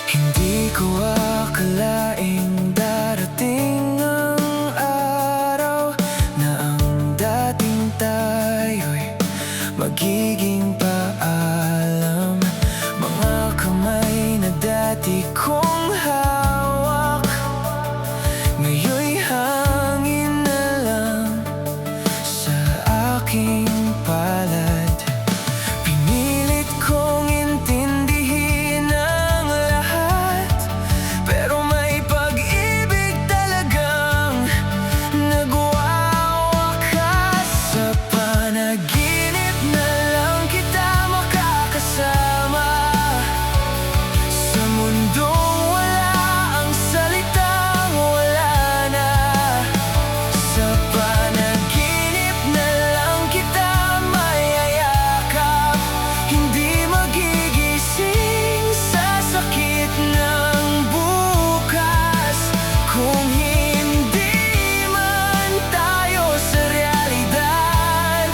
Hindi ko akalaing darating ang araw na ang dating tayo'y magiging paalam. Mga kamay na dati kong hawak, ngayon'y hangin na lang sa aking palad. Pinilit kong intindihin ang lahat, pero may pag-ibig talagang nagwawakas. Sa panaginip na lang kita makakasama, sa mundong wala ang salitang wala na. Sa panaginip na lang kita mayayakap, hindi magigising sa sakit ng bukas. Kung hindi man tayo sa realidad,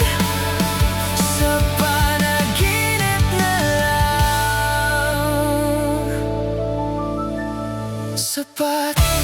sa panaginip na lang sapat.